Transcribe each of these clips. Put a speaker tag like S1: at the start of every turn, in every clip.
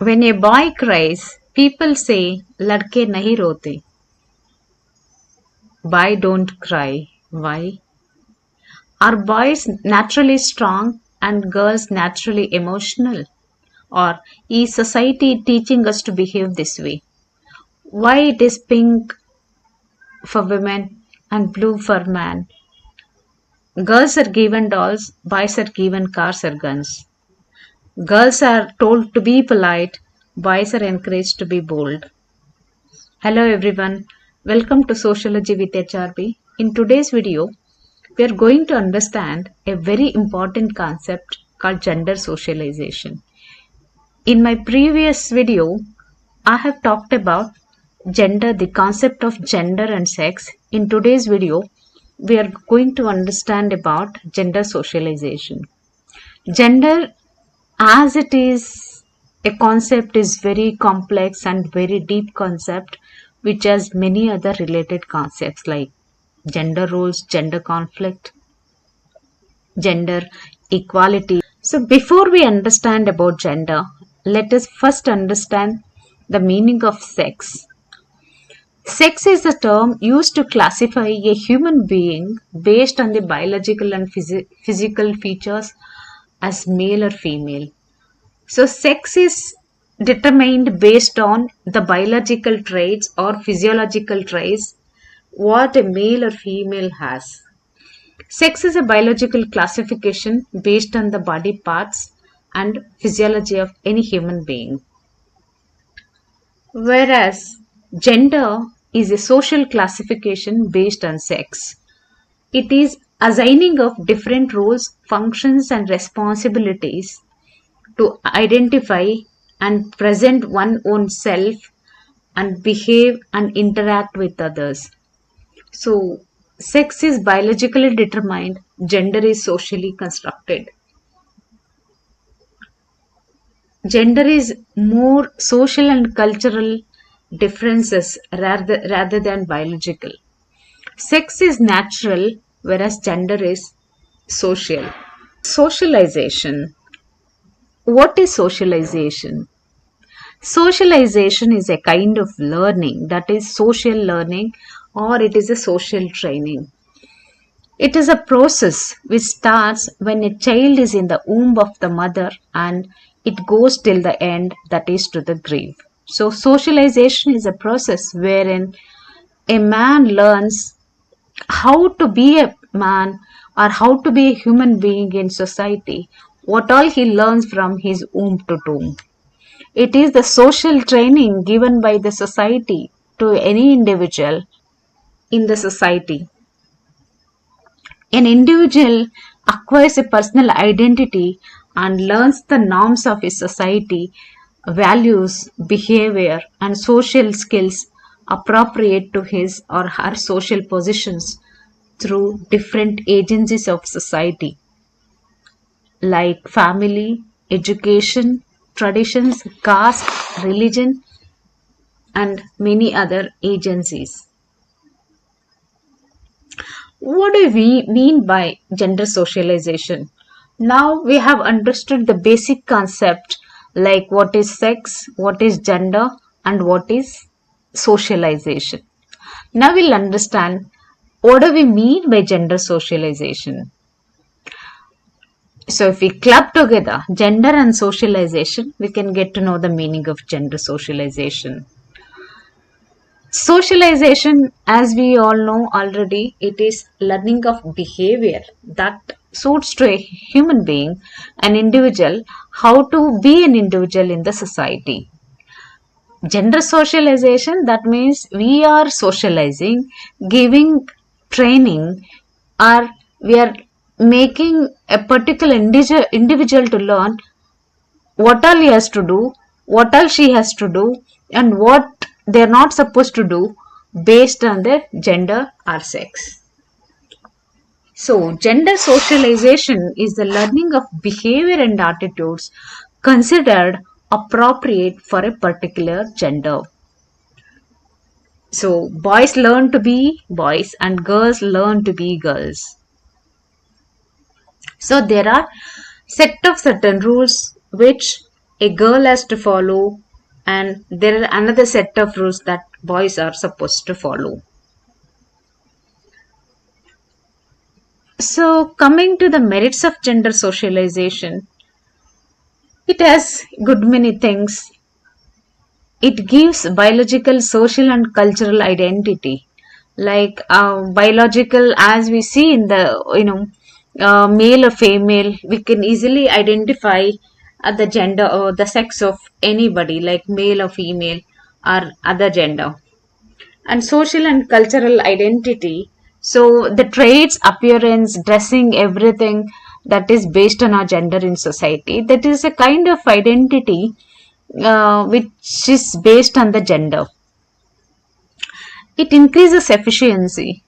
S1: When a boy cries, people say, "Ladke nahi rote." Boy don't cry. Why? Are boys naturally strong and girls naturally emotional? Or is society teaching us to behave this way? Why it is pink for women and blue for men? Girls are given dolls, boys are given cars or guns. Girls are told to be polite, boys are encouraged to be bold. Hello everyone, welcome to Sociology with HRB. In today's video, we are going to understand a very important concept called gender socialization. In my previous video, I have talked about gender, the concept of gender and sex. In today's video, we are going to understand about gender socialization. Gender, as it is a concept, is very complex and very deep concept, which has many other related concepts like gender roles, gender conflict, gender equality. So before we understand about gender, let us first understand the meaning of sex. Sex is a term used to classify a human being based on the biological and physical features as male or female. So sex is determined based on the biological traits or physiological traits what a male or female has. Sex is a biological classification based on the body parts and physiology of any human being. Whereas gender is a social classification based on sex. It is assigning of different roles, functions and responsibilities to identify and present one's own self and behave and interact with others. So, sex is biologically determined, gender is socially constructed. Gender is more social and cultural differences rather than biological. Sex is natural, whereas gender is social. Socialization. What is socialization? Socialization is a kind of learning, that is social learning, or it is a social training. It is a process which starts when a child is in the womb of the mother and it goes till the end, that is to the grave. So socialization is a process wherein a man learns how to be a man or how to be a human being in society, what all he learns from his womb to tomb. It is the social training given by the society to any individual in the society. An individual acquires a personal identity and learns the norms of his society, values, behavior, and social skills appropriate to his or her social positions through different agencies of society like family, education, traditions, caste, religion, and many other agencies. What do we mean by gender socialization? Now we have understood the basic concept like what is sex, what is gender, and what is socialization. Now we'll understand what do we mean by gender socialization. So if we club together gender and socialization, we can get to know the meaning of gender socialization. Socialization, as we all know already, it is learning of behavior that suits to a human being, an individual, how to be an individual in the society. Gender socialization, that means we are socializing, giving training, or we are making a particular individual to learn what all he has to do, what all she has to do, and what they are not supposed to do based on their gender or sex. So, gender socialization is the learning of behavior and attitudes considered appropriate for a particular gender. So, boys learn to be boys and girls learn to be girls. So, there are set of certain rules which a girl has to follow, and there are another set of rules that boys are supposed to follow. So, coming to the merits of gender socialization, it has good many things. It gives biological, social, and cultural identity. Like biological, as we see in the male or female, we can easily identify the gender or the sex of anybody, like male or female or other gender. And social and cultural identity. So the traits, appearance, dressing, everything that is based on our gender in society, that is a kind of identity which is based on the gender. It increases efficiency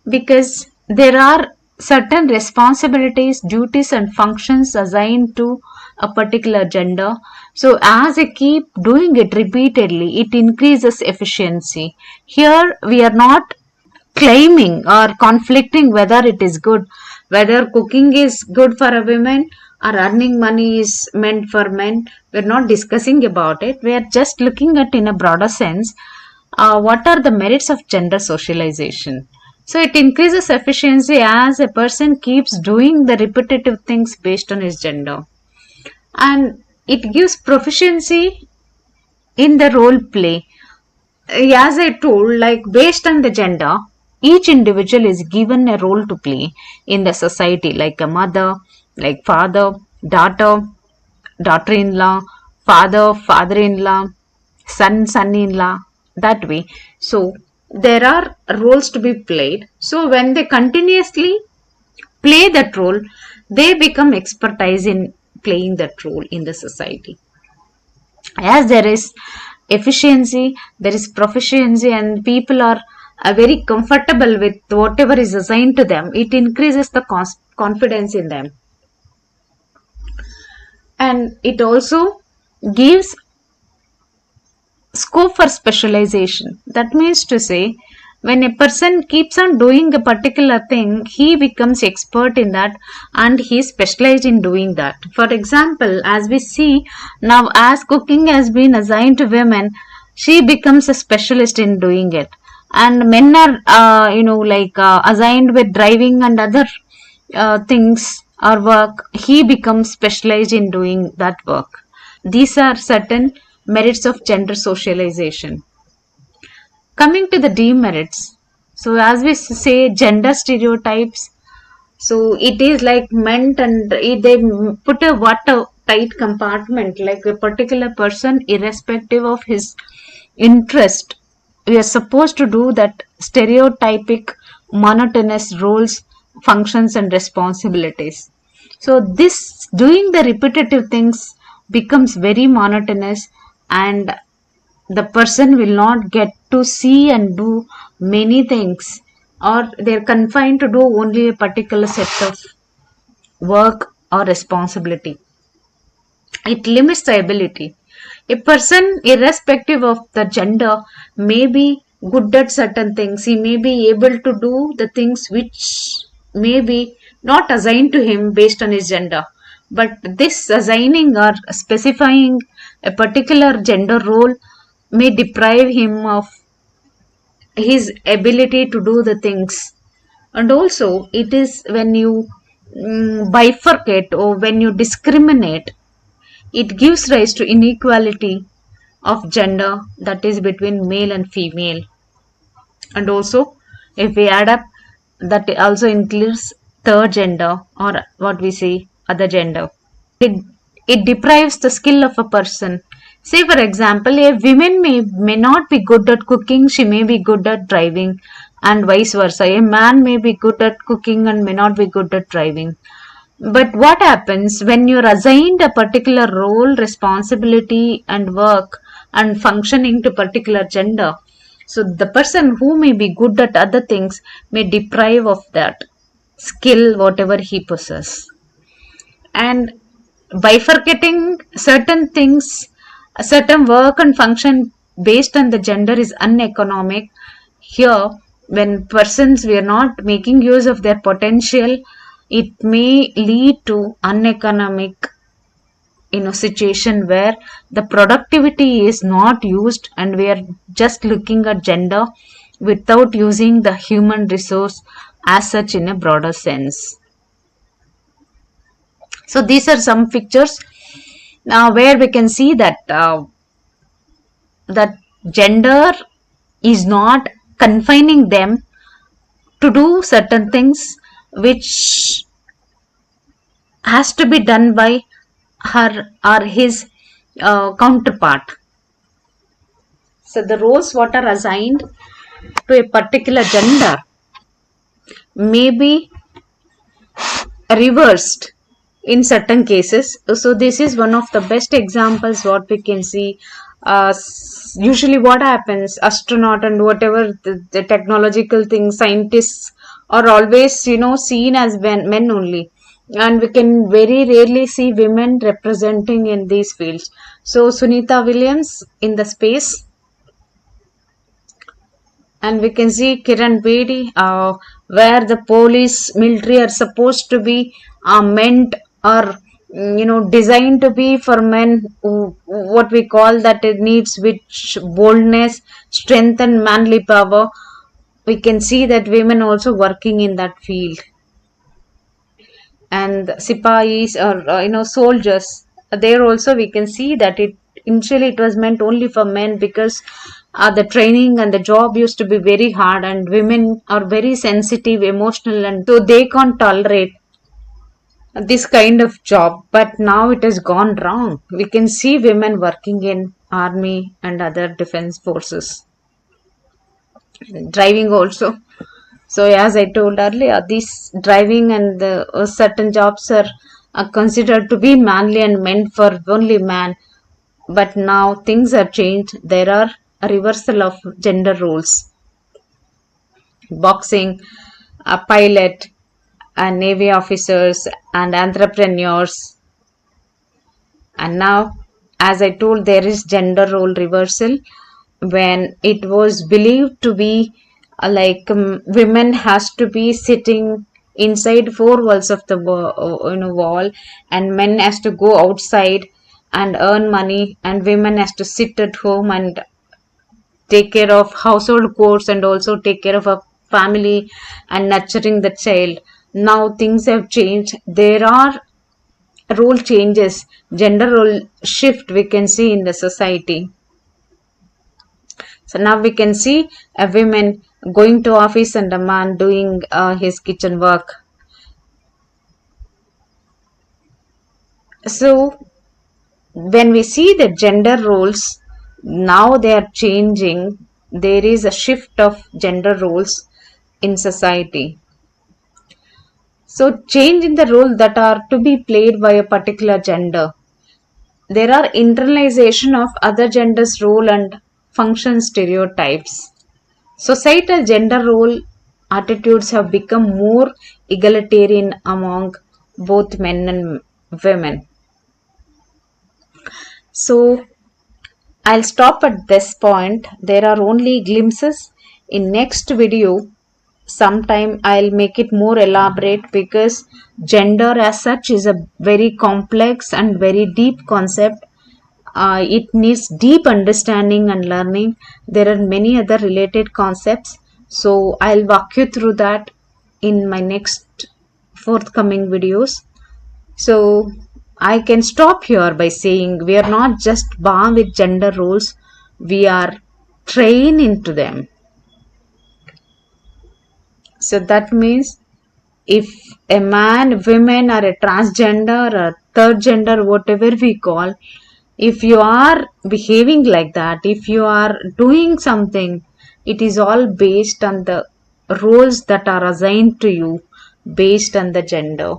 S1: because there are certain responsibilities, duties, and functions assigned to a particular gender. So, as I keep doing it repeatedly, it increases efficiency. Here, we are not claiming or conflicting whether it is good, whether cooking is good for a woman or earning money is meant for men. We're not discussing about it. We are just looking at in a broader sense what are the merits of gender socialization. So it increases efficiency as a person keeps doing the repetitive things based on his gender, and it gives proficiency in the role play. As I told, like based on the gender, each individual is given a role to play in the society, like a mother, like father, daughter, daughter-in-law, father, father-in-law, son, son-in-law, that way. So there are roles to be played. So when they continuously play that role, they become expertise in playing that role in the society. As there is efficiency, there is proficiency, and people are very comfortable with whatever is assigned to them, it increases the confidence in them. And it also gives scope for specialization. That means to say, when a person keeps on doing a particular thing, he becomes expert in that and he is specialized in doing that. For example, as we see now, as cooking has been assigned to women, she becomes a specialist in doing it. And men are, assigned with driving and other things or work, he becomes specialized in doing that work. These are certain merits of gender socialization. Coming to the demerits, so as we say, gender stereotypes, so it is like meant and they put a watertight compartment, like a particular person, irrespective of his interest, we are supposed to do that stereotypic, monotonous roles, functions, and responsibilities. So this doing the repetitive things becomes very monotonous, and the person will not get to see and do many things, or they're confined to do only a particular set of work or responsibility. It limits the ability. A person, irrespective of the gender, may be good at certain things. He may be able to do the things which may be not assigned to him based on his gender. But this assigning or specifying a particular gender role may deprive him of his ability to do the things. And also, it is when you bifurcate or when you discriminate, it gives rise to inequality of gender, that is between male and female. And also, if we add up, that also includes third gender, or what we say other gender. It deprives the skill of a person. Say for example, a woman may not be good at cooking, she may be good at driving, and vice versa. A man may be good at cooking and may not be good at driving. But what happens when you're assigned a particular role, responsibility, and work and functioning to particular gender? So the person who may be good at other things may deprive of that skill, whatever he possesses. And bifurcating certain things, a certain work and function based on the gender is uneconomic. Here, when persons we are not making use of their potential, it may lead to uneconomic situation where the productivity is not used and we are just looking at gender without using the human resource as such in a broader sense. So these are some pictures where we can see that gender is not confining them to do certain things which has to be done by her or his counterpart. So the roles what are assigned to a particular gender may be reversed in certain cases. So this is one of the best examples what we can see. Usually what happens, astronaut and whatever the technological things, scientists are always seen as men only, and we can very rarely see women representing in these fields. So Sunita Williams in the space, and we can see Kiran Bedi, where the police, military are supposed to be meant or designed to be for men what we call that it needs which boldness, strength and manly power. We can see that women also working in that field. And sipahis or soldiers, there also we can see that it initially it was meant only for men, because the training and the job used to be very hard and women are very sensitive, emotional, and so they can't tolerate this kind of job. But now it has gone wrong. We can see women working in army and other defense forces, driving also. So as I told earlier, this driving and the certain jobs are considered to be manly and meant for only man. But now things have changed. There are a reversal of gender roles. Boxing, a pilot, navy officers and entrepreneurs. And now, as I told, there is gender role reversal when it was believed to be women has to be sitting inside four walls of the wall, and men has to go outside and earn money, and women has to sit at home and take care of household chores and also take care of a family and nurturing the child. Now things have changed. There are role changes, gender role shift we can see in the society. So now we can see a woman going to office and a man doing his kitchen work. So when we see the gender roles, now they are changing. There is a shift of gender roles in society. So change in the role that are to be played by a particular gender. There are internalization of other genders' role and function stereotypes. Societal gender role attitudes have become more egalitarian among both men and women. So I'll stop at this point. There are only glimpses. In next video, sometime I'll make it more elaborate, because gender as such is a very complex and very deep concept. It needs deep understanding and learning. There are many other related concepts. So I'll walk you through that in my next forthcoming videos. So I can stop here by saying we are not just born with gender roles, we are trained into them. So that means if a man, women, or a transgender or third gender, whatever we call, if you are behaving like that, if you are doing something, it is all based on the roles that are assigned to you based on the gender.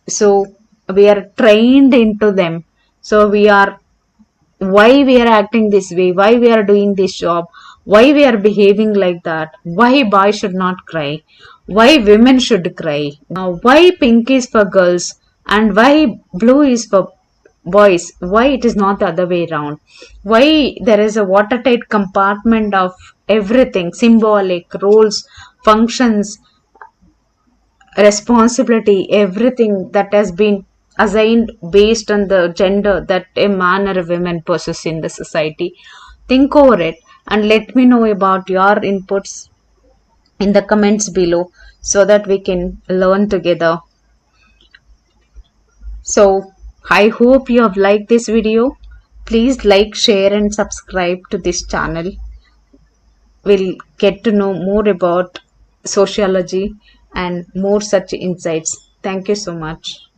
S1: So we are trained into them. So why we are acting this way, why we are doing this job, why we are behaving like that, why boys should not cry, why women should cry, why pink is for girls and why blue is for boys, why it is not the other way around, why there is a watertight compartment of everything, symbolic, roles, functions, responsibility, everything that has been assigned based on the gender that a man or a woman possesses in the society. Think over it and let me know about your inputs in the comments below so that we can learn together. So I hope you have liked this video. Please like, share and subscribe to this channel. We'll get to know more about sociology and more such insights. Thank you so much.